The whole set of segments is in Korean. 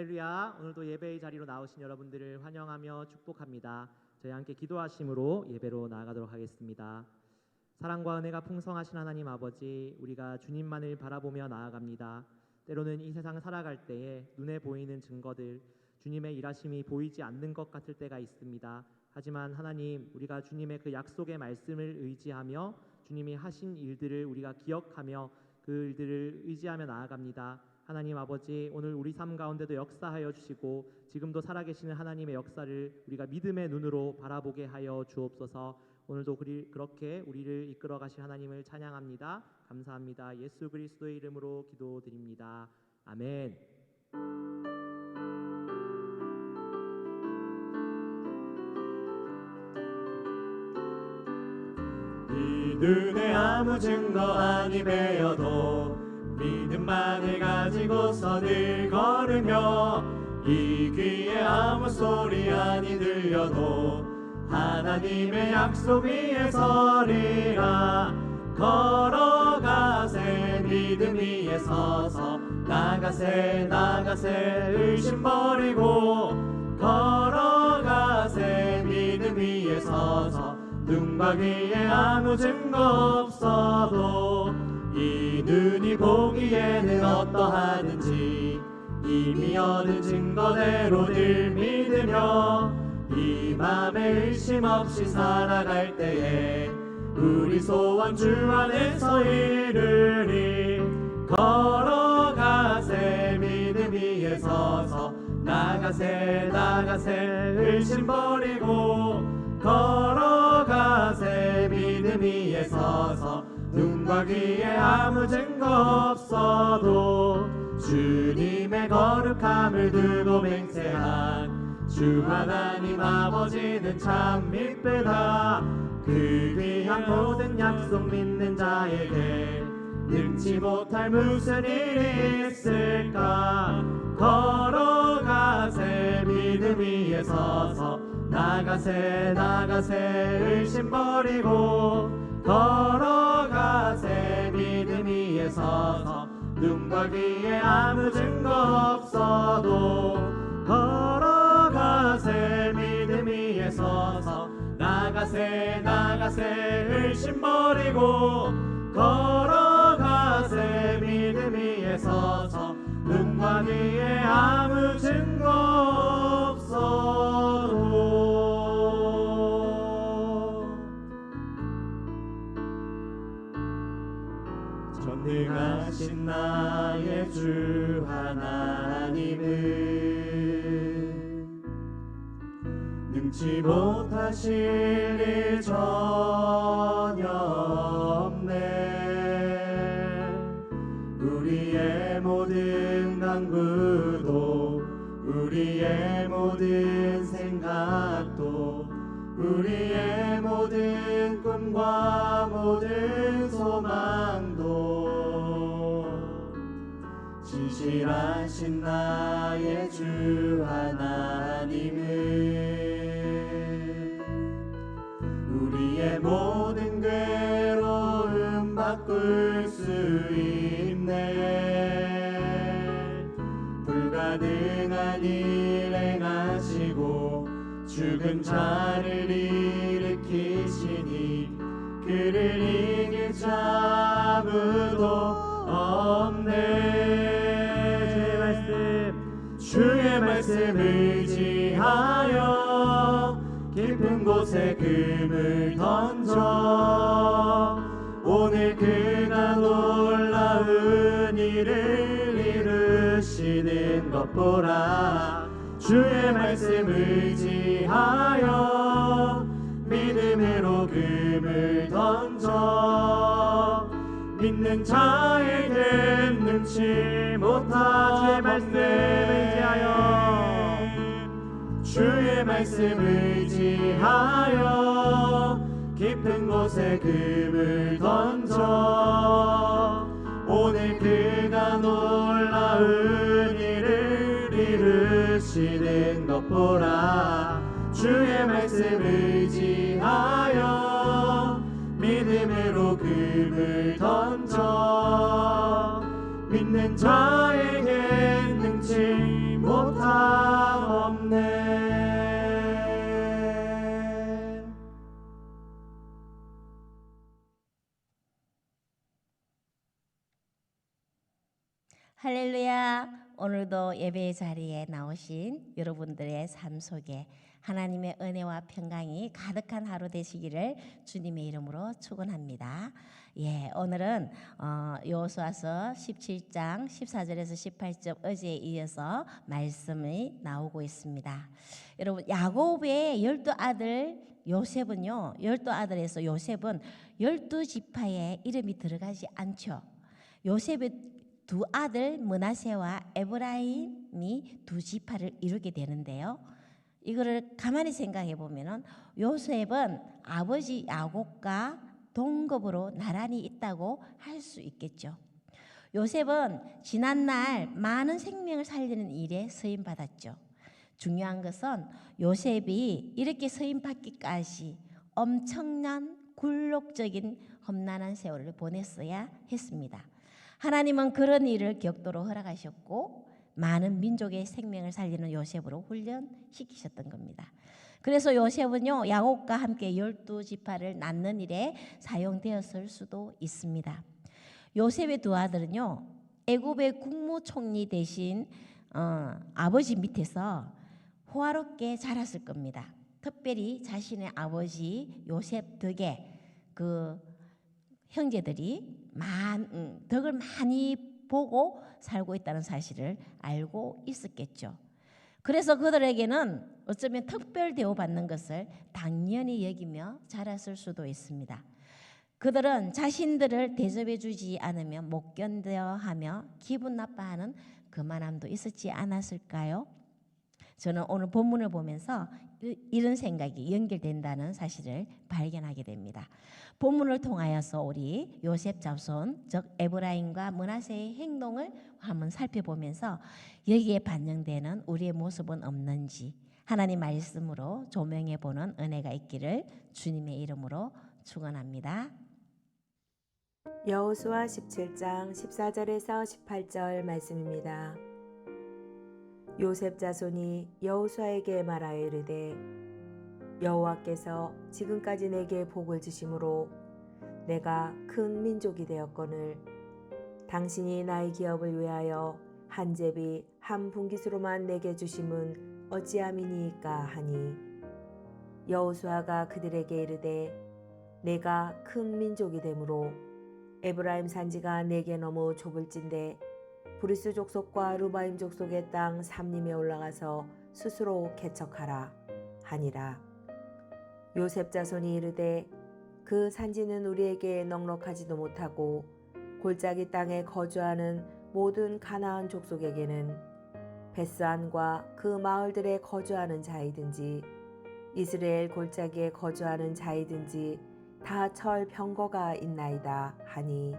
할렐루야. 오늘도 예배의 자리로 나오신 여러분들을 환영하며 축복합니다. 저희 함께 기도하심으로 예배로 나아가도록 하겠습니다. 사랑과 은혜가 풍성하신 하나님 아버지, 우리가 주님만을 바라보며 나아갑니다. 때로는 이 세상 살아갈 때에 눈에 보이는 증거들, 주님의 일하심이 보이지 않는 것 같을 때가 있습니다. 하지만 하나님, 우리가 주님의 그 약속의 말씀을 의지하며 주님이 하신 일들을 우리가 기억하며 그 일들을 의지하며 나아갑니다. 하나님 아버지, 오늘 우리 삶 가운데도 역사하여 주시고 지금도 살아계시는 하나님의 역사를 우리가 믿음의 눈으로 바라보게 하여 주옵소서. 오늘도 그렇게 우리를 이끌어 가실 하나님을 찬양합니다. 감사합니다. 예수 그리스도의 이름으로 기도드립니다. 아멘. 이 눈에 아무 증거 아니 배어도 믿음만을 가지고서 늘 걸으며 이 귀에 아무 소리 아니 들려도 하나님의 약속 위에 서리라. 걸어가세 믿음 위에 서서 나가세 의심 버리고 걸어가세 믿음 위에 서서 눈과 귀에 아무 증거 없어도 이 눈이 보기에는 어떠하든지 이미 얻은 증거대로 늘 믿으며 이 맘에 의심 없이 살아갈 때에 우리 소원 주 안에서 이루리. 걸어가세 믿음 위에 서서 나가세 의심 버리고 걸어가세 믿음 위에 서서 눈과 귀에 아무 증거 없어도 주님의 거룩함을 두고 맹세한 주 하나님 아버지는 참 미쁘다. 그 귀한 모든 약속 믿는 자에게 능치 못할 무슨 일이 있을까. 걸어가세 믿음 위에 서서 나가세 의심 버리고 걸어가세 믿음 위에 서서 눈과 귀에 아무 증거 없어도 걸어가세 믿음 위에 서서 나가세 의심 버리고 걸어가세 믿음 위에 서서 눈과 귀에 아무 증거 없어도. 전능하신 나의 주 하나님은 능치 못하실 일 전혀 없네. 우리의 모든 간구도 우리의 모든 생각도 우리의 모든 꿈과 모든 소망도 진실하신 나의 주 하나님은 우리의 모든 괴로움 바꿀 수 있네. 불가능한 일 행하시고 죽은 자를 일으키시니 그를 이길 자 아무도 없네. 주의 말씀 의지하여 깊은 곳에 금을 던져 오늘 그가 놀라운 일을 이루시는 것 보라. 주의 말씀 의지하여 믿음으로 금을 던져 믿는 자에겐 능치 못한 주의 말씀 의지하여 주의 말씀 의지하여 깊은 곳에 금을 던져 오늘 그가 놀라운 일을 이루시는 것 보라. 주의 말씀 의지하여 믿음으로 금을 던져 믿는 자에겐 능치 못한 보상 없네. 할렐루야. 오늘도 예배의 자리에 나오신 여러분들의 삶 속에 하나님의 은혜와 평강이 가득한 하루 되시기를 주님의 이름으로 축원합니다. 예, 오늘은 여호수아서 17장 14절에서 18절 어제에 이어서 말씀이 나오고 있습니다. 여러분, 야곱의 12아들 요셉은요, 12아들에서 요셉은 12지파에 이름이 들어가지 않죠. 요셉의 두 아들 므낫세와 에브라임이 두 지파를 이루게 되는데요. 이거를 가만히 생각해 보면은 요셉은 아버지 야곱과 동급으로 나란히 있다고 할 수 있겠죠. 요셉은 지난날 많은 생명을 살리는 일에 쓰임 받았죠. 중요한 것은 요셉이 이렇게 쓰임 받기까지 엄청난 굴욕적인 험난한 세월을 보냈어야 했습니다. 하나님은 그런 일을 격도로 허락하셨고 많은 민족의 생명을 살리는 요셉으로 훈련시키셨던 겁니다. 그래서 요셉은요, 야곱과 함께 12지파를 낳는 일에 사용되었을 수도 있습니다. 요셉의 두 아들은요, 애굽의 국무총리 대신 아버지 밑에서 호화롭게 자랐을 겁니다. 특별히 자신의 아버지 요셉 덕에 그 형제들이 덕을 많이 보고 살고 있다는 사실을 알고 있었겠죠. 그래서 그들에게는 어쩌면 특별 대우받는 것을 당연히 여기며 자랐을 수도 있습니다. 그들은 자신들을 대접해 주지 않으면 못 견뎌하며 기분 나빠하는 그만함도 있었지 않았을까요? 저는 오늘 본문을 보면서 이런 생각이 연결된다는 사실을 발견하게 됩니다. 본문을 통하여서 우리 요셉 자손 즉 에브라임과 므낫세의 행동을 한번 살펴보면서 여기에 반영되는 우리의 모습은 없는지 하나님 말씀으로 조명해 보는 은혜가 있기를 주님의 이름으로 축원합니다. 여호수아 17장 14절에서 18절 말씀입니다. 요셉 자손이 여호수아에게 말하여 이르되 여호와께서 지금까지 내게 복을 주심으로 내가 큰 민족이 되었거늘 당신이 나의 기업을 위하여 한 제비 한 분깃으로만 내게 주심은 어찌함이니까 하니 여호수아가 그들에게 이르되 내가 큰 민족이 되므로 에브라임 산지가 내게 너무 좁을진대 브리스 족속과 루바임 족속의 땅 삼림에 올라가서 스스로 개척하라 하니라. 요셉 자손이 이르되 그 산지는 우리에게 넉넉하지도 못하고 골짜기 땅에 거주하는 모든 가나안 족속에게는 베스안과 그 마을들에 거주하는 자이든지 이스라엘 골짜기에 거주하는 자이든지 다 철 병거가 있나이다 하니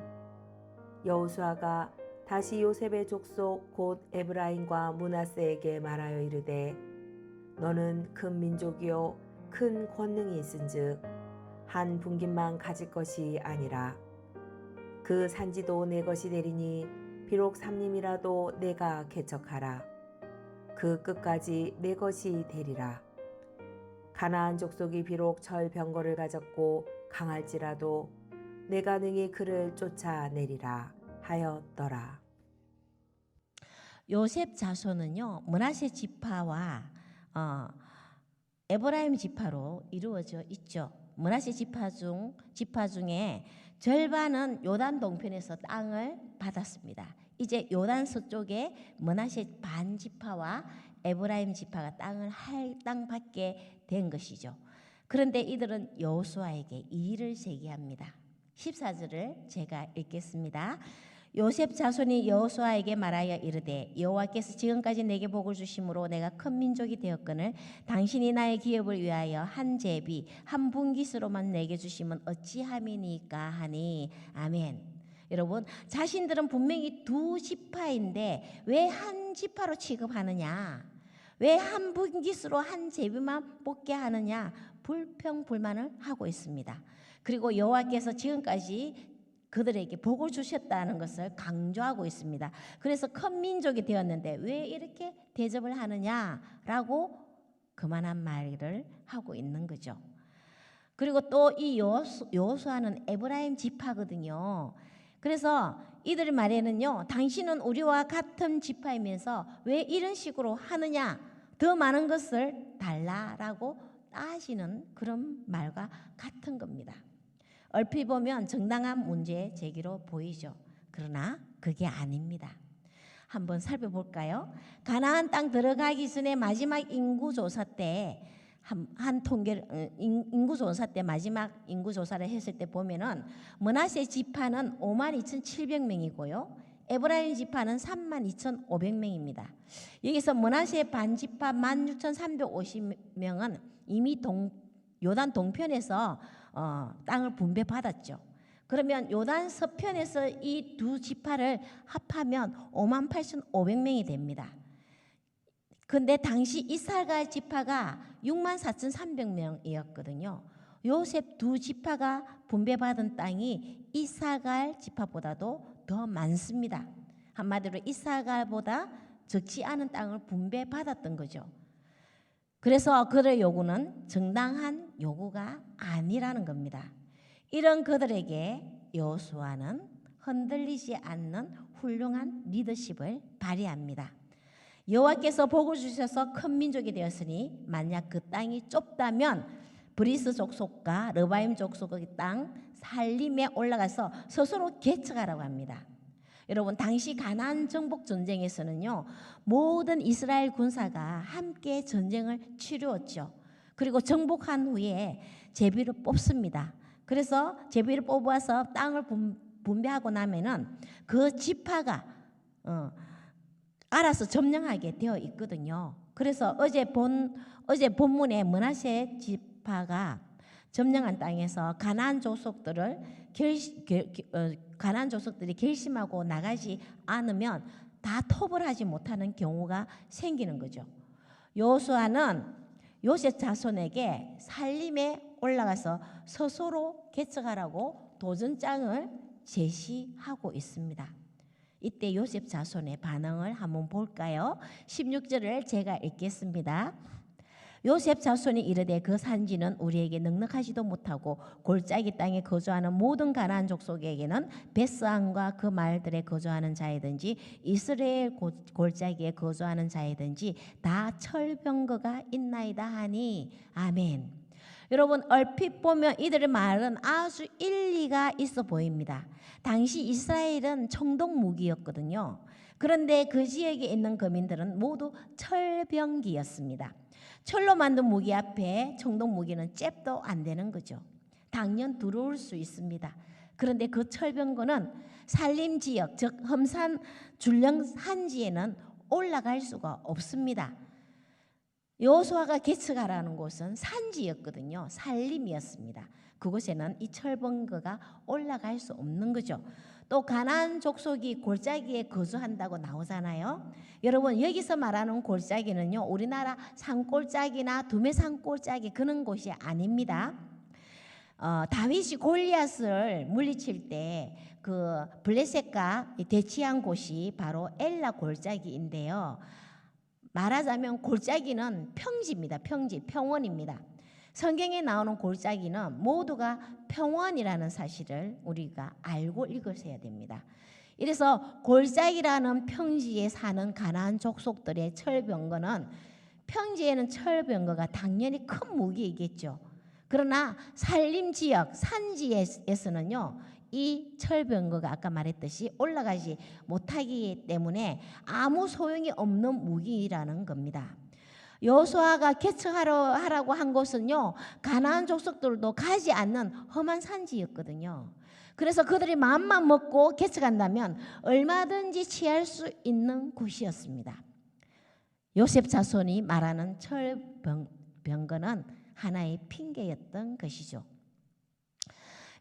여호수아가 다시 요셉의 족속 곧 에브라임과 므낫세에게 말하여 이르되 너는 큰 민족이요 큰 권능이 있은즉 한 분깃만 가질 것이 아니라 그 산지도 내 것이 되리니 비록 삼림이라도 내가 개척하라 그 끝까지 내 것이 되리라. 가나안 족속이 비록 철 병거를 가졌고 강할지라도 내가 능히 그를 쫓아내리라 하였더라. 요셉 자손은요, 므낫세 지파와 에브라임 지파로 이루어져 있죠. 므낫세 지파 중에 절반은 요단 동편에서 땅을 받았습니다. 이제 요단 서쪽에 므낫세 반 지파와 에브라임 지파가 땅을 할당받게 된 것이죠. 그런데 이들은 여호수아에게 이의를 제기합니다. 14절을 제가 읽겠습니다. 요셉 자손이 여호수아에게 말하여 이르되 여호와께서 지금까지 내게 복을 주심으로 내가 큰 민족이 되었거늘 당신이 나의 기업을 위하여 한 제비 한 분깃으로만 내게 주시면 어찌함이니까 하니 아멘. 여러분, 자신들은 분명히 두 지파인데 왜 한 지파로 취급하느냐, 왜 한 분깃으로 한 제비만 뽑게 하느냐 불평불만을 하고 있습니다. 그리고 여호와께서 지금까지 그들에게 복을 주셨다는 것을 강조하고 있습니다. 그래서 큰 민족이 되었는데 왜 이렇게 대접을 하느냐라고 그만한 말을 하고 있는 거죠. 그리고 또 이 여호수아는 에브라임 지파거든요. 그래서 이들의 말에는요, 당신은 우리와 같은 지파이면서 왜 이런 식으로 하느냐, 더 많은 것을 달라라고 따지는 그런 말과 같은 겁니다. 얼핏 보면 정당한 문제 제기로 보이죠. 그러나 그게 아닙니다. 한번 살펴볼까요? 가나안 땅 들어가기 전에 마지막 인구조사 때 인구조사 때 마지막 인구조사를 했을 때 보면은 므낫세 지파는 52,700명이고요. 에브라임 지파는 32,500명입니다. 여기서 므낫세 반지파 16,350명은 이미 요단 동편에서 땅을 분배받았죠. 그러면 요단 서편에서 이 두 지파를 합하면 58,500명이 됩니다. 근데 당시 이스라엘 지파가 64,300명이었거든요. 요셉 두 지파가 분배받은 땅이 이스라엘 지파보다도 더 많습니다. 한마디로 이스라엘보다 적지 않은 땅을 분배받았던 거죠. 그래서 그들의 요구는 정당한 요구가 아니라는 겁니다. 이런 그들에게 여호수아는 흔들리지 않는 훌륭한 리더십을 발휘합니다. 여호와께서 복을 주셔서 큰 민족이 되었으니 만약 그 땅이 좁다면 브리스 족속과 르바임 족속의 땅 살림에 올라가서 스스로 개척하라고 합니다. 여러분, 당시 가나안 정복 전쟁에서는요, 모든 이스라엘 군사가 함께 전쟁을 치루었죠. 그리고 정복한 후에 제비를 뽑습니다. 그래서 제비를 뽑아서 땅을 분배하고 나면은 그 지파가 알아서 점령하게 되어 있거든요. 그래서 어제 본문에 므낫세 지파가 점령한 땅에서 가나안 족속들이 결심하고 나가지 않으면 다 토벌하지 못하는 경우가 생기는 거죠. 여호수아는 요셉 자손에게 살림에 올라가서 스스로 개척하라고 도전장을 제시하고 있습니다. 이때 요셉 자손의 반응을 한번 볼까요? 16절을 제가 읽겠습니다. 요셉 자손이 이르되 그 산지는 우리에게 넉넉하지도 못하고 골짜기 땅에 거주하는 모든 가나안 족속에게는 베스안과 그 마을들에 거주하는 자이든지 이스라엘 골짜기에 거주하는 자이든지 다 철병거가 있나이다 하니 아멘. 여러분, 얼핏 보면 이들의 말은 아주 일리가 있어 보입니다. 당시 이스라엘은 청동 무기였거든요. 그런데 그 지역에 있는 거민들은 모두 철병기였습니다. 철로 만든 무기 앞에 청동 무기는 잽도 안 되는 거죠. 당연 두려울 수 있습니다. 그런데 그 철병거는 산림 지역, 즉 험산 줄령 산지에는 올라갈 수가 없습니다. 여호수아가 개척하라는 곳은 산지였거든요. 산림이었습니다. 그곳에는 이 철병거가 올라갈 수 없는 거죠. 또 가나안 족속이 골짜기에 거주한다고 나오잖아요. 여러분, 여기서 말하는 골짜기는요, 우리나라 산골짜기나 두메 산골짜기 그런 곳이 아닙니다. 다윗이 골리앗을 물리칠 때 그 블레셋과 대치한 곳이 바로 엘라 골짜기인데요. 말하자면 골짜기는 평지입니다. 평지, 평원입니다. 성경에 나오는 골짜기는 모두가 평원이라는 사실을 우리가 알고 읽으셔야 됩니다. 이래서 골짜기라는 평지에 사는 가나안 족속들의 철병거는 평지에는 철병거가 당연히 큰 무기이겠죠. 그러나 산림지역, 산지에서는요, 이 철병거가 아까 말했듯이 올라가지 못하기 때문에 아무 소용이 없는 무기라는 겁니다. 여호수아가 개척하라고 한 곳은요, 가나안 족속들도 가지 않는 험한 산지였거든요. 그래서 그들이 마음만 먹고 개척한다면 얼마든지 취할 수 있는 곳이었습니다. 요셉 자손이 말하는 철병거는 하나의 핑계였던 것이죠.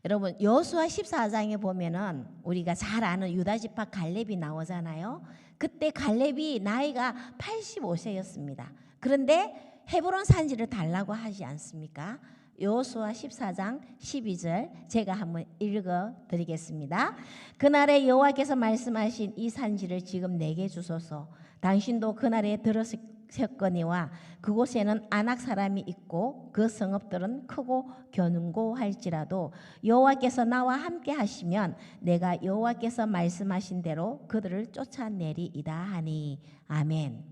여러분, 여호수아 14장에 보면은 우리가 잘 아는 유다 지파 갈렙이 나오잖아요. 그때 갈렙이 나이가 85세였습니다. 그런데 헤브론 산지를 달라고 하지 않습니까? 여호수아 14장 12절 제가 한번 읽어 드리겠습니다. 그날에 여호와께서 말씀하신 이 산지를 지금 내게 주소서. 당신도 그날에 들으셨거니와 그곳에는 아낙 사람이 있고 그 성읍들은 크고 견고할지라도 여호와께서 나와 함께 하시면 내가 여호와께서 말씀하신 대로 그들을 쫓아내리이다 하니. 아멘.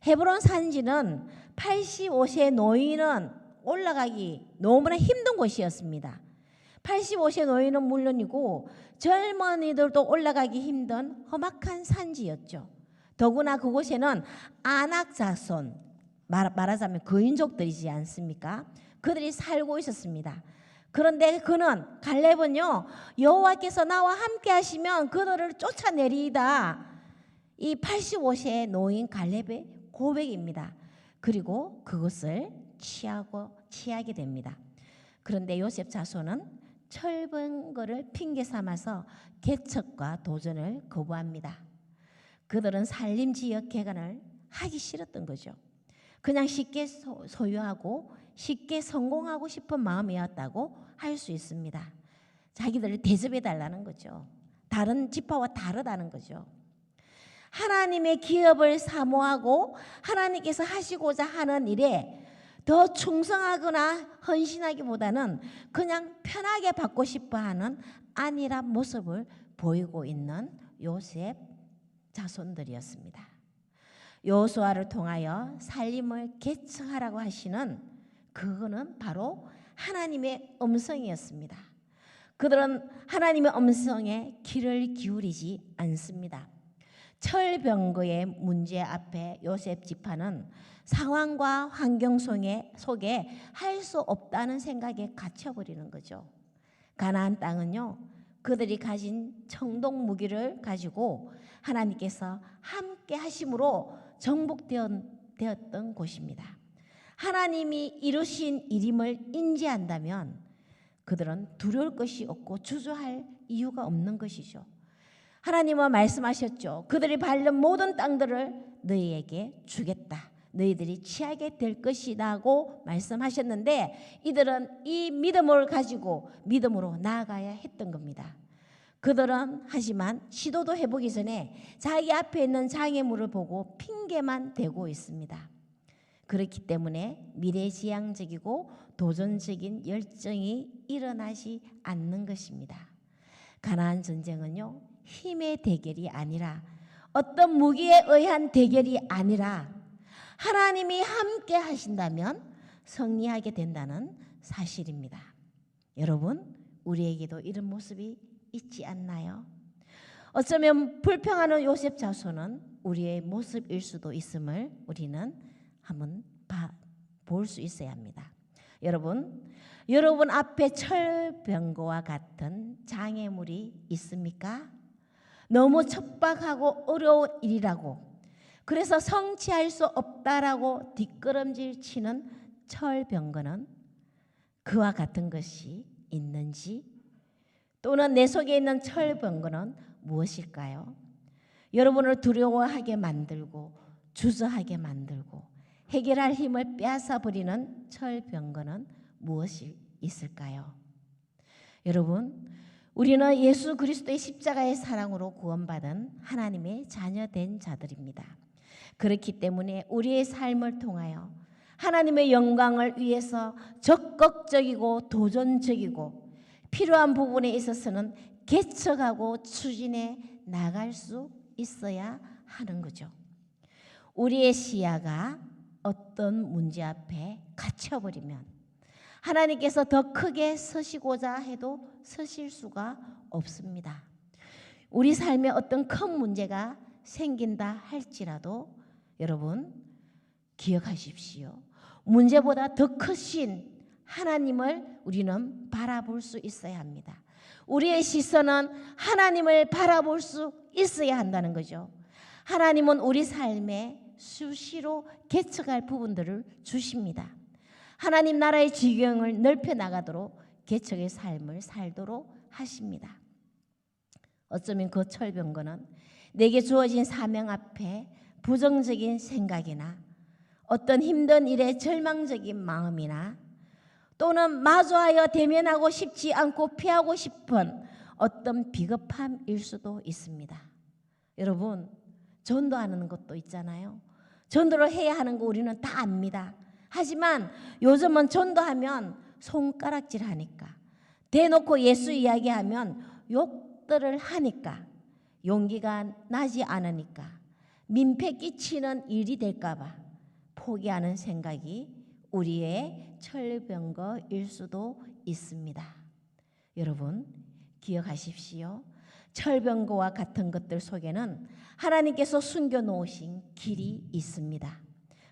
헤브론 산지는 85세 노인은 올라가기 너무나 힘든 곳이었습니다. 85세 노인은 물론이고 젊은이들도 올라가기 힘든 험악한 산지였죠. 더구나 그곳에는 아낙 자손, 말하자면 거인족들이지 않습니까? 그들이 살고 있었습니다. 그런데 갈렙은요, 여호와께서 나와 함께 하시면 그들을 쫓아내리이다. 이 85세 노인 갈렙의 고백입니다. 그리고 그것을 취하게 됩니다. 그런데 요셉 자손은 철병거를 핑계 삼아서 개척과 도전을 거부합니다. 그들은 산림지역 개간을 하기 싫었던 거죠. 그냥 쉽게 소유하고 쉽게 성공하고 싶은 마음이었다고 할 수 있습니다. 자기들을 대접해 달라는 거죠. 다른 지파와 다르다는 거죠. 하나님의 기업을 사모하고 하나님께서 하시고자 하는 일에 더 충성하거나 헌신하기보다는 그냥 편하게 받고 싶어하는 안일한 모습을 보이고 있는 요셉 자손들이었습니다. 여호수아를 통하여 살림을 개척하라고 하시는 그거는 바로 하나님의 음성이었습니다. 그들은 하나님의 음성에 귀를 기울이지 않습니다. 철병거의 문제 앞에 요셉 지파는 상황과 환경 속에 할 수 없다는 생각에 갇혀버리는 거죠. 가나안 땅은요, 그들이 가진 청동 무기를 가지고 하나님께서 함께 하심으로 정복되었던 곳입니다. 하나님이 이루신 일임을 인지한다면 그들은 두려울 것이 없고 주저할 이유가 없는 것이죠. 하나님은 말씀하셨죠. 그들이 밟는 모든 땅들을 너희에게 주겠다. 너희들이 취하게 될 것이라고 말씀하셨는데 이들은 이 믿음을 가지고 믿음으로 나아가야 했던 겁니다. 그들은 하지만 시도도 해보기 전에 자기 앞에 있는 장애물을 보고 핑계만 대고 있습니다. 그렇기 때문에 미래지향적이고 도전적인 열정이 일어나지 않는 것입니다. 가나안 전쟁은요, 힘의 대결이 아니라 어떤 무기에 의한 대결이 아니라 하나님이 함께 하신다면 승리하게 된다는 사실입니다. 여러분, 우리에게도 이런 모습이 있지 않나요? 어쩌면 불평하는 요셉 자손은 우리의 모습일 수도 있음을 우리는 한번 볼 수 있어야 합니다. 여러분 앞에 철병거와 같은 장애물이 있습니까? 너무 척박하고 어려운 일이라고, 그래서 성취할 수 없다라고 뒷걸음질 치는 철병거는 그와 같은 것이 있는지, 또는 내 속에 있는 철병거는 무엇일까요? 여러분을 두려워하게 만들고 주저하게 만들고 해결할 힘을 빼앗아버리는 철병거는 무엇이 있을까요? 여러분, 우리는 예수 그리스도의 십자가의 사랑으로 구원받은 하나님의 자녀된 자들입니다. 그렇기 때문에 우리의 삶을 통하여 하나님의 영광을 위해서 적극적이고 도전적이고 필요한 부분에 있어서는 개척하고 추진해 나갈 수 있어야 하는 거죠. 우리의 시야가 어떤 문제 앞에 갇혀버리면 하나님께서 더 크게 서시고자 해도 서실 수가 없습니다. 우리 삶에 어떤 큰 문제가 생긴다 할지라도 여러분 기억하십시오. 문제보다 더 크신 하나님을 우리는 바라볼 수 있어야 합니다. 우리의 시선은 하나님을 바라볼 수 있어야 한다는 거죠. 하나님은 우리 삶에 수시로 개척할 부분들을 주십니다. 하나님 나라의 지경을 넓혀 나가도록 개척의 삶을 살도록 하십니다. 어쩌면 그 철병거는 내게 주어진 사명 앞에 부정적인 생각이나 어떤 힘든 일에 절망적인 마음이나 또는 마주하여 대면하고 싶지 않고 피하고 싶은 어떤 비겁함일 수도 있습니다. 여러분, 전도하는 것도 있잖아요. 전도를 해야 하는 거 우리는 다 압니다. 하지만 요즘은 전도하면 손가락질 하니까, 대놓고 예수 이야기하면 욕들을 하니까, 용기가 나지 않으니까, 민폐 끼치는 일이 될까봐 포기하는 생각이 우리의 철병거일 수도 있습니다. 여러분, 기억하십시오. 철병거와 같은 것들 속에는 하나님께서 숨겨놓으신 길이 있습니다.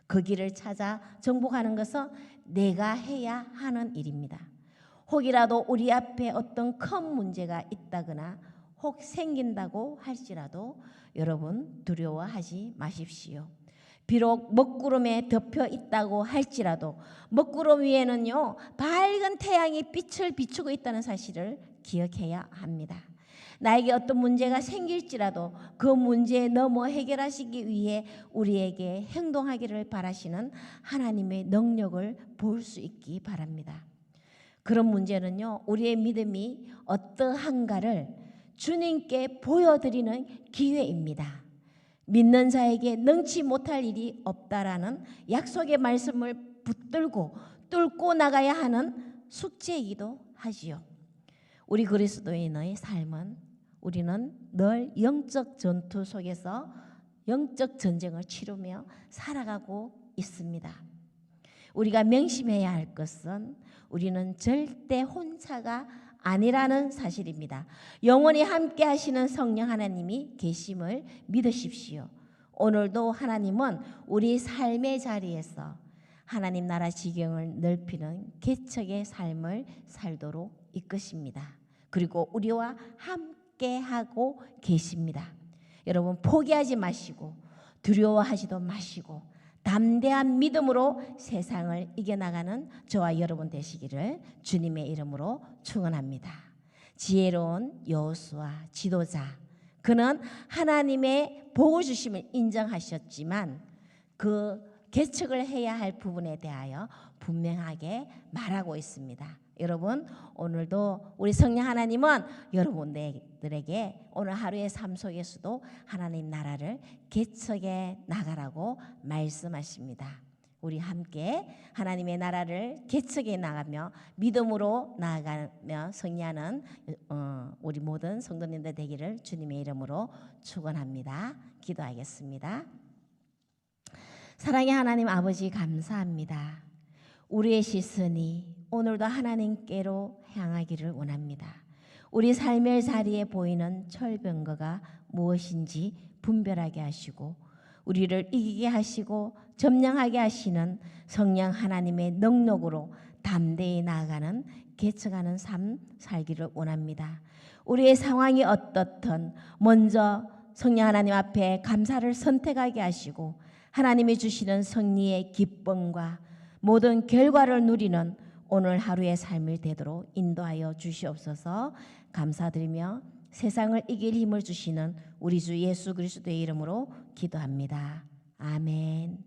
그 길을 찾아 정복하는 것은 내가 해야 하는 일입니다. 혹이라도 우리 앞에 어떤 큰 문제가 있다거나 혹 생긴다고 할지라도 여러분 두려워하지 마십시오. 비록 먹구름에 덮여 있다고 할지라도 먹구름 위에는요 밝은 태양이 빛을 비추고 있다는 사실을 기억해야 합니다. 나에게 어떤 문제가 생길지라도 그 문제에 넘어 해결하시기 위해 우리에게 행동하기를 바라시는 하나님의 능력을 볼 수 있기 바랍니다. 그런 문제는요 우리의 믿음이 어떠한가를 주님께 보여드리는 기회입니다. 믿는 자에게 능치 못할 일이 없다라는 약속의 말씀을 붙들고 뚫고 나가야 하는 숙제이기도 하지요. 우리 그리스도인의 삶은 우리는 늘 영적 전투 속에서 영적 전쟁을 치르며 살아가고 있습니다. 우리가 명심해야 할 것은 우리는 절대 혼자가 아니라는 사실입니다. 영원히 함께 하시는 성령 하나님이 계심을 믿으십시오. 오늘도 하나님은 우리 삶의 자리에서 하나님 나라 지경을 넓히는 개척의 삶을 살도록 이끄십니다. 그리고 우리와 함께 하고 계십니다. 여러분 포기하지 마시고 두려워하지도 마시고 담대한 믿음으로 세상을 이겨나가는 저와 여러분 되시기를 주님의 이름으로 축원합니다. 지혜로운 여호수아 지도자, 그는 하나님의 복을 주심을 인정하셨지만 그 개척을 해야 할 부분에 대하여 분명하게 말하고 있습니다. 여러분 오늘도 우리 성령 하나님은 여러분들에게 오늘 하루의 삶 속에서도 하나님 나라를 개척해 나가라고 말씀하십니다. 우리 함께 하나님의 나라를 개척해 나가며 믿음으로 나아가며 승리하는 우리 모든 성도님들 되기를 주님의 이름으로 축원합니다. 기도하겠습니다. 사랑의 하나님 아버지 감사합니다. 우리의 시선이 오늘도 하나님께로 향하기를 원합니다. 우리 삶의 자리에 보이는 철병거가 무엇인지 분별하게 하시고 우리를 이기게 하시고 점령하게 하시는 성령 하나님의 능력으로 담대히 나아가는 개척하는 삶 살기를 원합니다. 우리의 상황이 어떻든 먼저 성령 하나님 앞에 감사를 선택하게 하시고 하나님이 주시는 승리의 기쁨과 모든 결과를 누리는 오늘 하루의 삶이 되도록 인도하여 주시옵소서. 감사드리며 세상을 이길 힘을 주시는 우리 주 예수 그리스도의 이름으로 기도합니다. 아멘.